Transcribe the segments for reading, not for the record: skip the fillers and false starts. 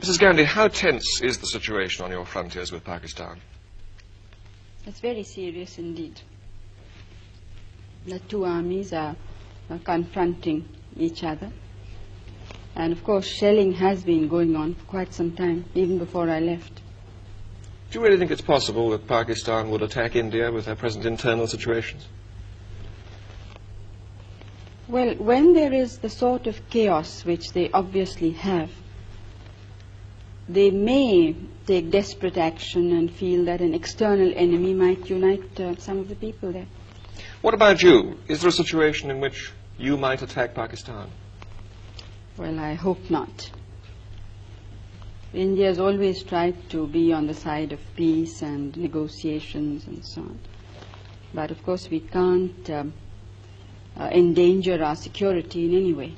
Mrs. Gandhi, how tense is the situation on your frontiers with Pakistan? It's very serious indeed. The two armies are confronting each other. And of course, shelling has been going on for quite some time, even before I left. Do you really think it's possible that Pakistan would attack India with their present internal situations? Well, when there is the sort of chaos which they obviously have, they may take desperate action and feel that an external enemy might unite some of the people there. What about you? Is there a situation in which you might attack Pakistan? Well, I hope not. India has always tried to be on the side of peace and negotiations and so on. But of course we can't endanger our security in any way.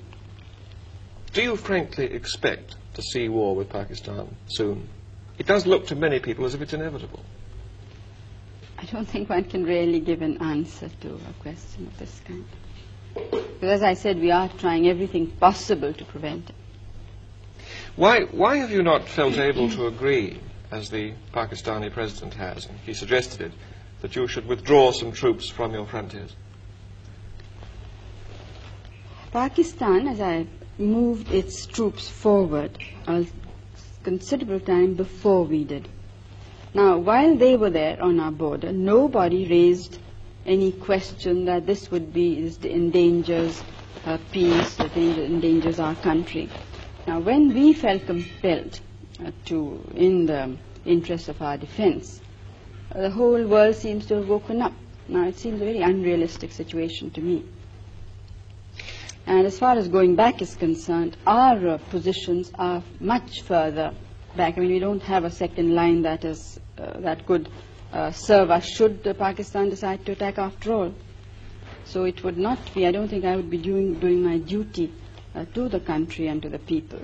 Do you frankly expect to see war with Pakistan soon? It does look to many people as if it's inevitable. I don't think one can really give an answer to a question of this kind. Because as I said, we are trying everything possible to prevent it. Why have you not felt able to agree, as the Pakistani president has, and he suggested it, that you should withdraw some troops from your frontiers? Pakistan, as I moved its troops forward, a considerable time before we did. Now, while they were there on our border, nobody raised any question that this endangers peace, that endangers our country. Now, when we felt compelled in the interest of our defense, the whole world seems to have woken up. Now, it seems a very unrealistic situation to me. And as far as going back is concerned, our positions are much further back. I mean, we don't have a second line that could serve us should Pakistan decide to attack after all. So it would not be, I don't think I would be doing my duty to the country and to the people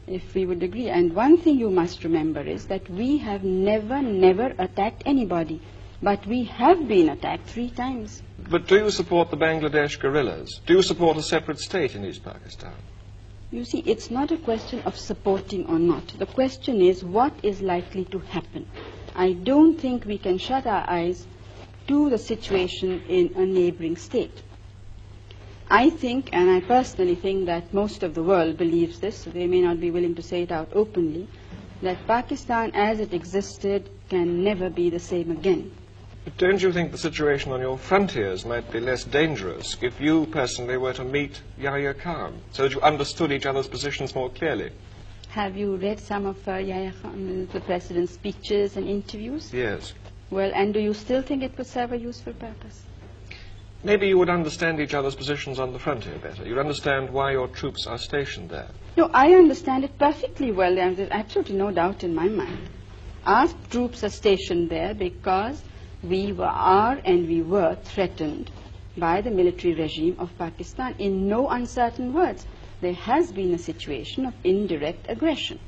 if we would agree. And one thing you must remember is that we have never attacked anybody, but we have been attacked 3 times. But do you support the Bangladesh guerrillas? Do you support a separate state in East Pakistan? You see, it's not a question of supporting or not. The question is what is likely to happen. I don't think we can shut our eyes to the situation in a neighboring state. I think, and I personally think that most of the world believes this, so they may not be willing to say it out openly, that Pakistan as it existed can never be the same again. But don't you think the situation on your frontiers might be less dangerous if you personally were to meet Yahya Khan, so that you understood each other's positions more clearly? Have you read some of Yahya Khan, the president's speeches and interviews? Yes. Well, and do you still think it would serve a useful purpose? Maybe you would understand each other's positions on the frontier better. You'd understand why your troops are stationed there. No, I understand it perfectly well. There's absolutely no doubt in my mind. Our troops are stationed there because we were threatened by the military regime of Pakistan. In no uncertain words, there has been a situation of indirect aggression.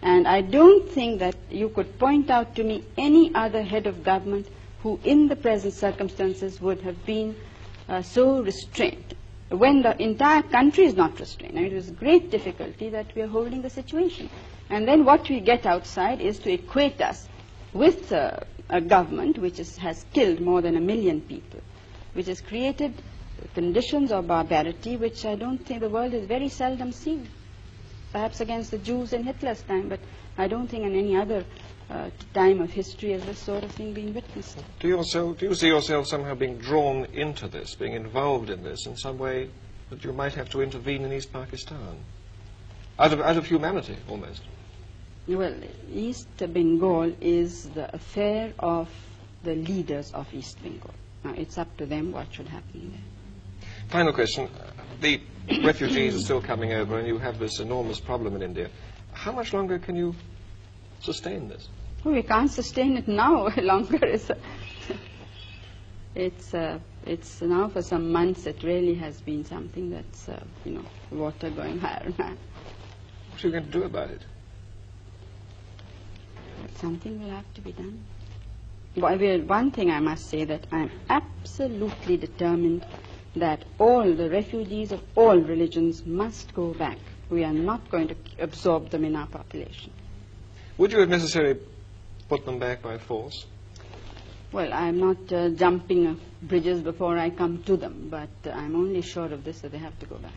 And I don't think that you could point out to me any other head of government who in the present circumstances would have been so restrained, when the entire country is not restrained. I mean, it is great difficulty that we are holding the situation. And then what we get outside is to equate us with a government which has killed more than 1 million people, which has created conditions of barbarity which I don't think the world has very seldom seen. Perhaps against the Jews in Hitler's time, but I don't think in any other time of history has this sort of thing been witnessed. Do you see yourself somehow being drawn into this, being involved in this in some way that you might have to intervene in East Pakistan? Out of humanity, almost. Well, East Bengal is the affair of the leaders of East Bengal. Now, it's up to them what should happen there. Final question. The refugees are still coming over and you have this enormous problem in India. How much longer can you sustain this? Oh, we can't sustain it now longer. It's now for some months it really has been something that's, water going higher and higher. What are you going to do about it? Something will have to be done. Well, one thing I must say, that I'm absolutely determined that all the refugees of all religions must go back We are not going to absorb them in our population. Would you have necessarily put them back by force? Well, I'm not jumping bridges before I come to them, but I'm only sure of this, that they have to go back.